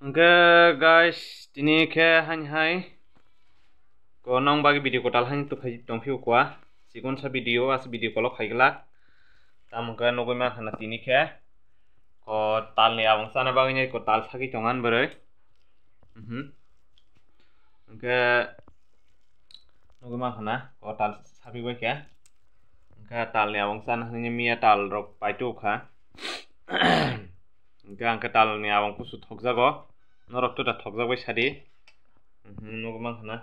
Oke guys, ini ke hai ko nong bagi video ko tal han tu khai tong phiu kwa sikon sa video as video ko lo khai gla tam ke no ma khana tini ke ko tal ni awang sana bagi nyai ko tal phagi tongan bere oke no ma khana ko tal sabi ba ke oke tal ni awang sana ni mia tal rok pai tu kha oke angke tal ni awang pusu thok jago norok tu ta thok jago sadi no ma khana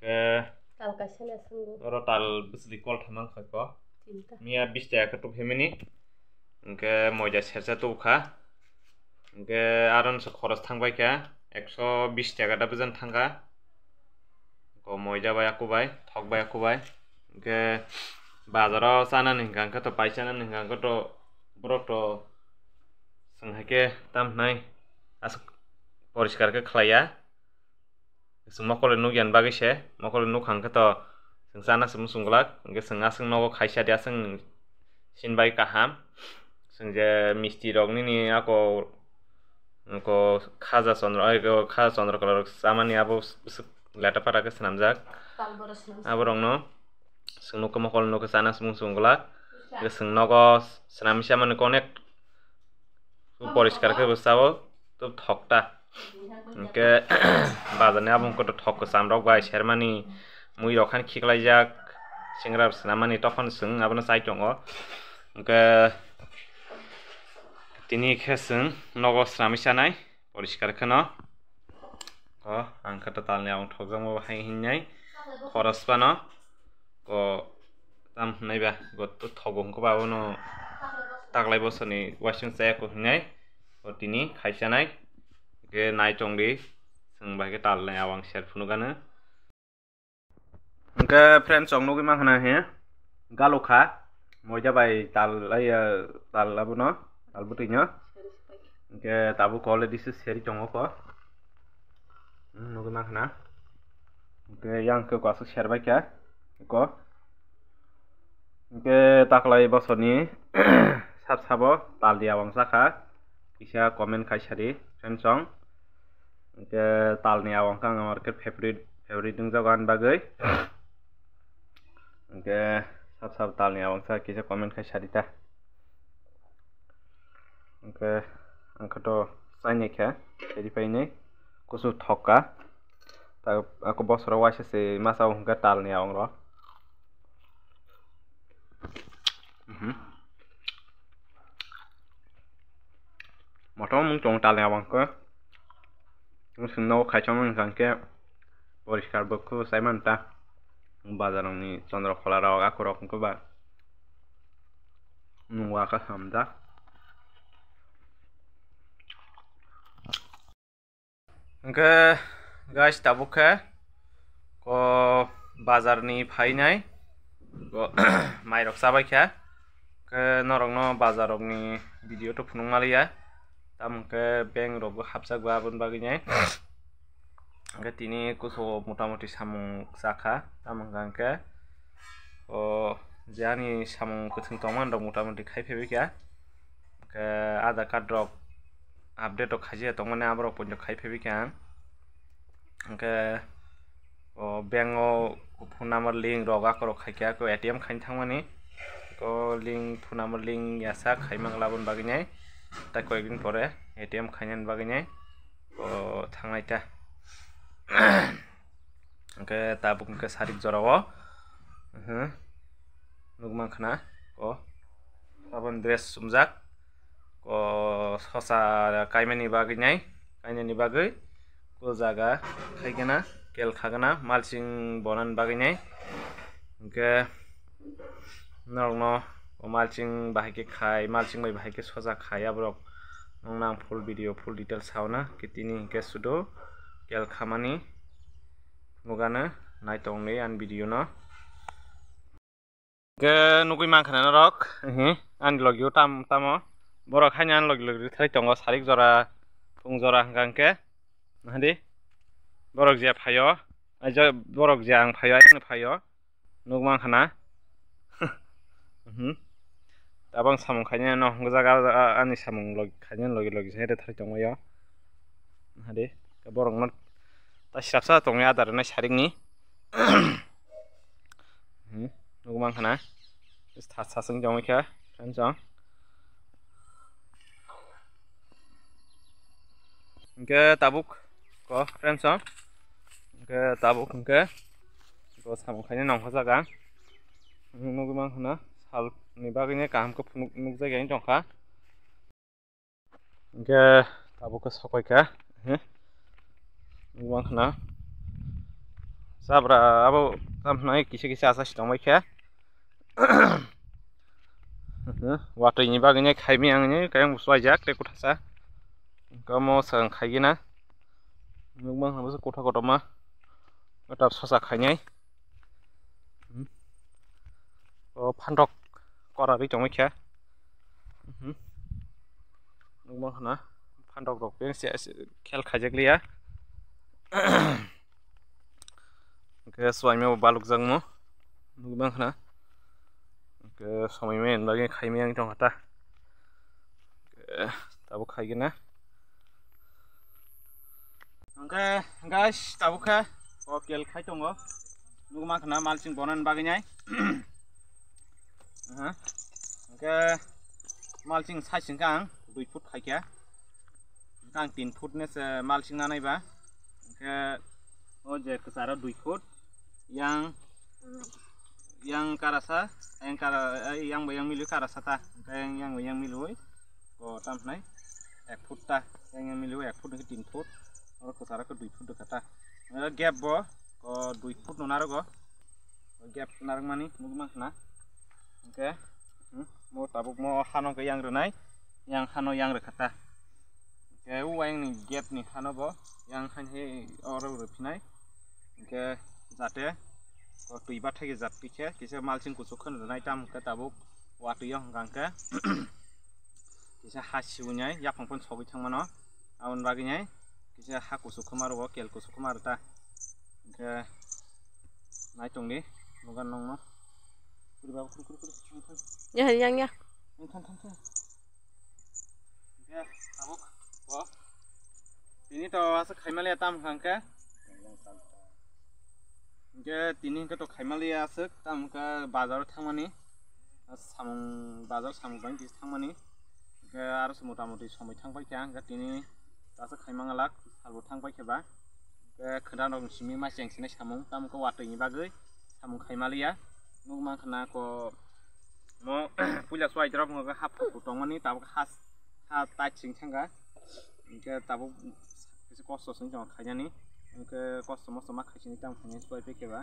ke tal kasih sungguh oro tal bisli kol thamang kha ko mia 20 টাকা ka tu phemini ke moja sersa tu kha ke aron se khoros thangbai ka 120 টাকা da bejan thanga ko moja bai akubai thok bai akubai ke bazaro sana ningang ka to paisana ningang ka to borok to sanghake tam nai as poriskar ke khlaya mokol nugyan bagi se mokol nuk hangka to sana sum sunglak ge sanga sung nogo khaisa dia sung sinbai kaham sung je misti rogni ni ako ko khaja chandra ai ko khaja chandra kolor samani abo lata para ke snamjak aborong no sung nuk mokol nuk sana sum sunglak ge sung nogo snamisa man connect poriskar ke bosao to thokta ke bazane abong ko thok ko samrok bai shermani mui rokhan khiklaijak singra snamani tokon sung abona sai tongo ke tini khesung nogo snamisa nai poriskar khano ko angka totalni abong thokjamo hai hinnai khoros pano ko tam naiba gotto thogong ko babono taklai bosoni washing saya ko hinnai ko tini khaisa nai ke nai tongdi sung bai ke tal nai awang share phunugano ke friends ong nugi manghana he galokha moja bai tal ai tal labuno tal butinyo ke tabu kole disu seri tongo ko nugi manghana ke yang ke kwasu share bai ka ko ke taklai bosoni sab sabo tal dia awang saka isa comment khaisari friends ong ke tal ni awang kang amar ke favorite dung jagan bagai ke sab tal ni awang sa kisa comment khaisari ta ke angka to saini kha jadi paine kusu thoka ta ako bosro waise se masa hungka tal ni awang ro motom mung tong tal ni awang ko sungno khaichamang hangke poriskar bokku saimanta bazaroni chandrakhola rok akorok ko ba nuwa ka samda ke guys tabuke ko bazarni phainai ko mairok sabai kha ke norokno bazarokni video to phunungmalia tamke bank rok hapjak babon baginai ke tini kuso motamoti samung sakha tamangke o jani samung kuthung tongman rok motamoti khaifebika ke aadhar card rok update rok khaijia tongmani aborok ponjo khaifebika ke o bank o phone number link rok akorok khaikya ko ATM khain thangmani ko link phone number link yasa khaimang labon baginai ta koyekdin pore ATM khainan baginai ko thangnaita ke tabuk ke sarik jorao nugman khana ko sabon dress sumjak ko sosa kaimani baginai kainani bagai ko jaga khaigana kel khagana malsing bonan baginai ke norno malsing bahike khai malsing bai bahike soja khai abrok nang full video full details sauna kitini ke sudo kel khamani nugana naitong nei an video no ke nugui mankhana rok an logyo tamo borok haina an logi thai tongo sarik jora phung jora hangke hadi borok je phayo aja borok je ang phayo ang phayo nugman khana tabang samung khanya no jaga ani samung log khanya logi sai thai tongo yo hade ke borong not ta sirapsa tongi adar na sharingni nugmang khana tha sasung jong kha friends jong ke tabuk ko friends jong ke tabuk ke ko samung khaini nong khajaga nugmang khana sal ni bagini kaham ko nuk jagani jongkha ke tabuk ko sakai kha nugmang khana sabra abo tamnai kisa kisa asa sitongbai kha watui ni bagini khaimi angni kayang buswajak te kuthasa kamo sang khaigina nugmang khana kotha kotama tap sosa khainai o phandok korari tongbai kha nugmang khana phandok rok be khel khaijakliya ke swaime baluk jangmo nugmang khana ke samai men bagi khaimi ang tong hata tabu khaigina angka guys tabu kha o kel khai tongo nugmang khana malching bonan baginai angka malching saising kang 2 foot khaikya kang 3 foot ne malching nanai ba angka o je kesara 2 foot yang karasa yang bayang milu karasa ta yang bayang milu ko tamnai 1 foot ta yang milu 1 foot ke 3 foot और kesara ke 2 foot kata gap bo ko 2 foot no narogo gap narang mani nugmang khana oke mo tabuk mo hano ke yang renai yang hano yang rekata oke uang ni gap ni hano bo yang han he oro repinai oke jate ko tuiba thage jat pikhe kisa malching kusuk khon renai tam ka tabuk watuyo hangka kisa hasiunyai yapangpon sogi thangmano abon baginyai kisa ha kusuk khamaru kel kusuk khamaru ta oke naitongni nugan nongno kuriba kur ya yang Tan ya tabuk bo ini to asa khaimali tam hangka ke tini ke to khaimali asa tam ka bazar thangmani samung bazar samung bang dis thangmani ke aro motamoti somai thangbai kya ga tini asa khaimangalak salbo thangbai kheba ke khodan rong simi ma chengsine samung tam ko watoi ni bagai samung khaimalia nugmang khana ko mo puja swai drop ngo hap tongmani tab has ha ta ching thanga ke tabu kisi kosto sing jong khaijani ke kosto mo sama khaisini tam khani swai pekeba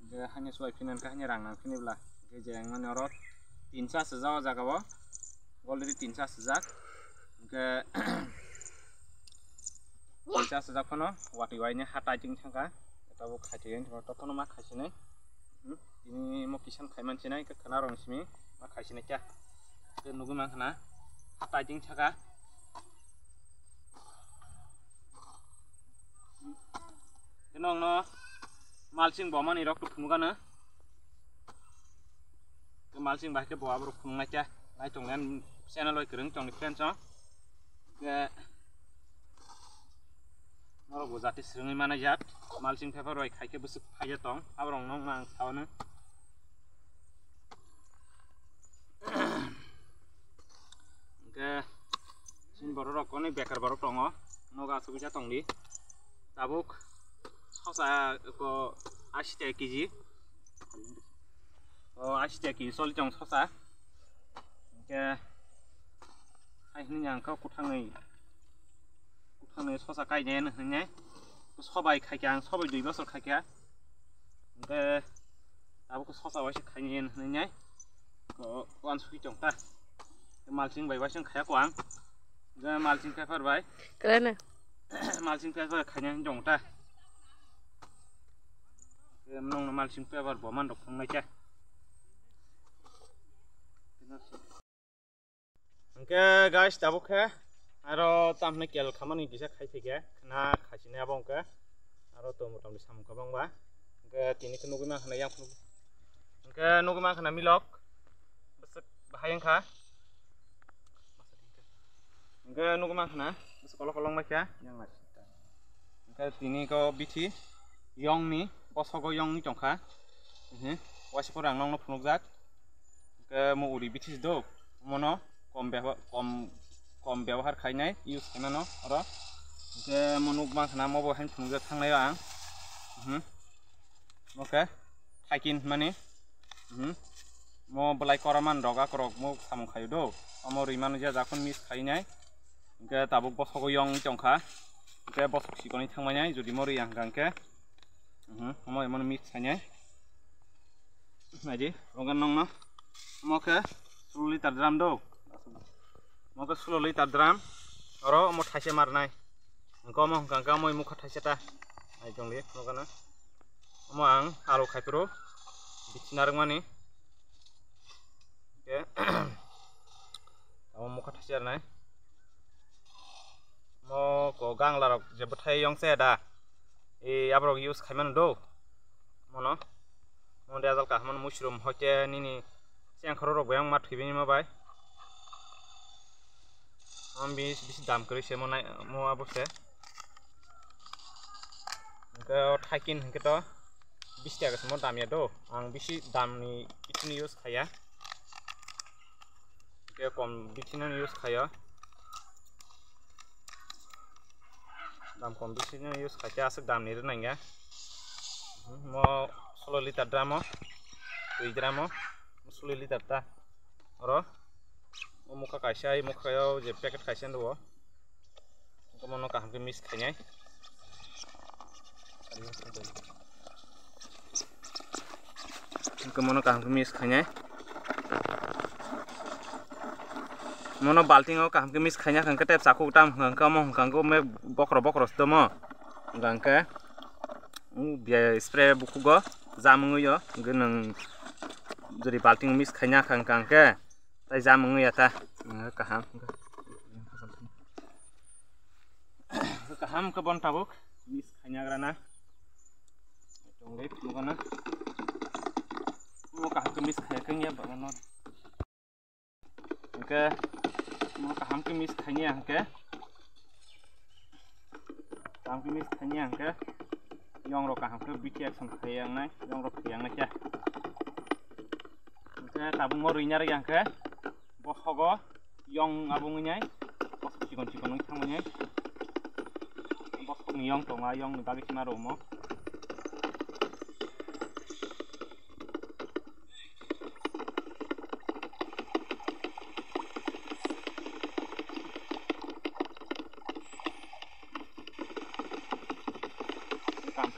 ke hanya swai finan ka hanya rang nang finibla ke jeng mane orot 300 sejawa jagabo already 300 sejak ke 300 sejak kono wati wainya hata jing thanga tabu khaijeni to kono ma khaisini ini mo kisan khaiman chinai ke khana rong simi ma khaisini kya ke nugumang khana hata jing thaka nong no malching bomani rok phungana ke malching ba ke bo abro phungna kya nai tonglen channel oi kreng tong ni friends ke moro bo jati srungi mana jat malching paper oi khaike busuk phaija tong abrong nong nang sawana ke sin boro rok oni bekar boro tongo noga subija tongli tabuk sosa ko 80 kg o 80 kg sol jong sosa ke ai hnyang ka kuthangai sosa kaine hnyai সবাই খাইকে আং সবাই 2 বছর খাইকে কে তাবো সসা ওয়াসে খাইনি হনাই ko wan sui tong ta malching bai wasing khaya ko ang ga malching paper bai Kena. malching paper khanya jong ta nong malching paper bo man dok ngai cha angke guys tabo kha aro tamne kel khamani kisa khaithike khana khasine abongka aro to motamni samka bangba angke tini ke nuguma khana yang angke nuguma khana milok besek bahayang kha angke nuguma khana besek kolong-kolong ma kha yang ke tini ko bithi yong ni bosogo yong ni tongkha wasi porang nong no phunukjak ke mo uri bithi do mono kom ব্যবহার khainai use khainano oro ke monuk bangkhana mobo hain phunukjak thangnayo ang okay thaikin mani mo belai koraman roga korok mo samung khayo do amo rimanu ja jakon mis khainai ke tabuk bosogo yong tongkha ke bosok sikoni thangmanai jodi mo riyang gangke mo emon mis khainai naji rogan nong no mo ke 16 liter dram do mo ke 16 liter dram oro mo thaise marnai ko mo gangka mo mukha thaise ta ai jongli rogana mo ang alu khaipro bichinaring mani ke amo mukha thaise arnai mo ko ganglarok jebo thai yong se da e abrok use khaiman do mono mo dezal ka man mushroom hote nini siang khorok bayang mat khibini ma bai am bis dam kori se monai mo abose ke thaikin ke to 20 টাকা সময় দামিয়া do ang bisi damni kitni use khaya ke kom bitini use khaya dam kom bitini use khaya asik damni renanga mo 16 liter dramo 2 dramo 16 liter ta oro mo mukha kaisa ai mukhayo je packet kaisa do ko mono kaham ke mix khainai kemono kaham kemis khanya mono balting o kaham kemis khanya khangke tep saku tam khangka mo khangko me bokro stomo gangke bia spray bukugo jamunguyo gunung jori balting mis khanya khangkangke tai jamunguya ta kaham ke bon tabuk mis khanya grana jongle mugana mo kaham kemis khayakeng ya bangono ke mo kaham kemis khanya ke kaham kemis khanya ke yong ro kaham ke bichi action khayang nai yong ro khayang nai cha ke tabung mo rinyar yang ke bosogo yong abung nyai bosok cikon thangmanyai bosok ni yong tonga yong ni bagi sima romo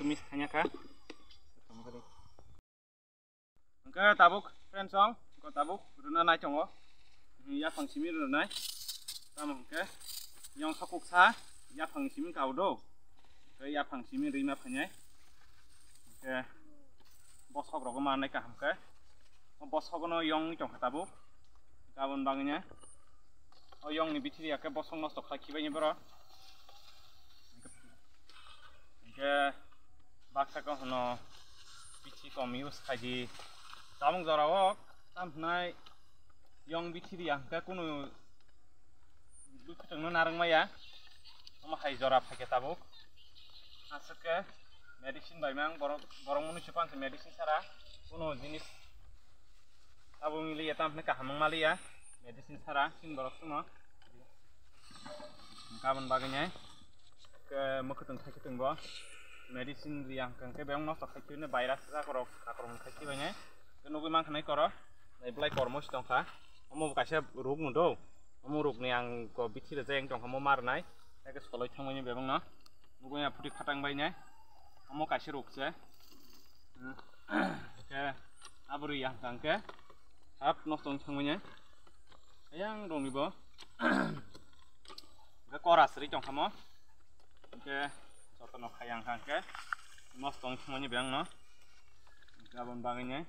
kemis khanya ka ke tabuk friend song ko tabuk runa nai chongo ya phangsimi runai tamam ke yong sakuk sa ya phangsimi kaudo ke ya phangsimi rima phanyai ke bosok rogo manai ka hamke bosok no yong ni chong tabuk gabon bangnya o yong ni bichiri ya ke bosok nosto khakibai ni bro ke baksa ko hono bichi kom use khaji tamung jorao tamnai yong bichi ri angka kuno bukhtang no narang maya ama khai jora phake tabuk asake medicine bai mang borong munu chupan se medicine sara kuno jinis tabung li ya tamne ka hamang mali ya medicine sara sin borok sumo kabon baganya ke mukhtang thakiteng bo medicine riang kangke beong no sakhaikune virus ra korok akromon khaiki bane nugui mangkhanai koro nai blai kormos tongkha omo kaisa rog no do omo rog ni ang ko bithi re jeng tongkha mo marnai eke soloi thangmani bebong no nugui aputi khatang bai nai omo kaisa rog se ke aburi yang kangke hap nostong thangmani ayang dong nibo ke korasri tongkha mo ke no khayang kangke mas tong thmani bang no gabon bangine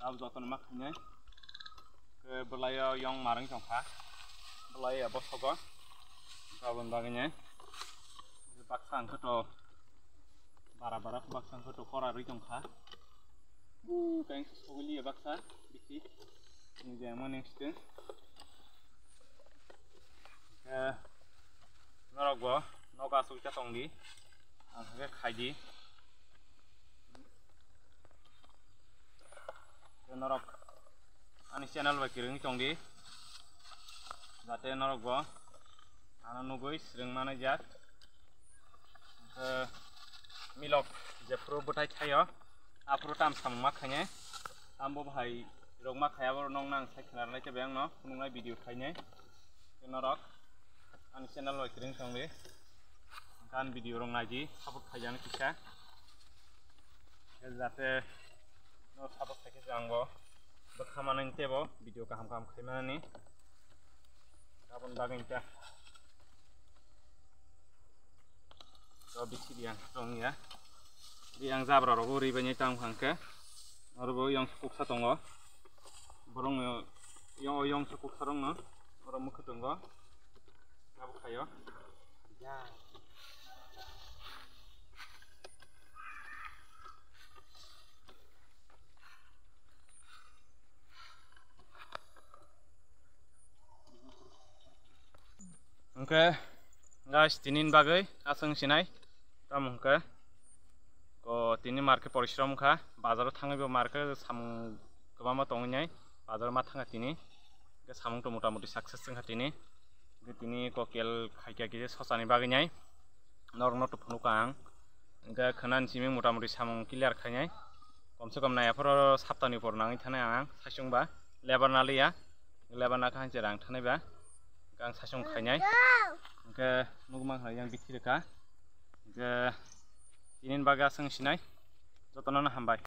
ab joton makhne ke belayo yong marang tongkha belaya bosogo gabon bangine baksang to bara baksang to kora ri tongkha kaing sogli baksa bisi ni jemo next ke norogbo noka sukta tongdi angke khaidi norok ani channel ba kiring tongdi jate norok bo ano nugui sreng mane jak milok je pro botai khayo apro tam samma khane ambo bhai rokma khayabo nong nang sai khnar te bang no nungai video khaine norok ani channel ba kiring tongdi kan video rong naji support khaijana kisa jate no support khake jangbo bakhamane tebo video kaham kaham khaimani gabon baginta to bisi diang rong ya diang zabra rogo ribani tang hangke arbo yang suksa tongo borong yang suksa rong no borong mukh tongo gabu khayo ya Oke, guys, tinin bagai aseng sinai, tam ke, ko tini market porishram kha, bazar thangai bo market samung kebama tongnai, bazar ma thanga tini, ke samung to motamuti success sing tini, ke tini ko kel khaikia kije sosani bagai nyai, norno to phunu kang, ke khanan simi motamuti samung clear khainyai, komse kom naya por saptani por nangi thanai ang sasung ba, lebar nalia, lebar na khan jerang thanai ba. Gang sasung khainai ke nugma yang bitirka ke tinin baga sing sinai jotona hambai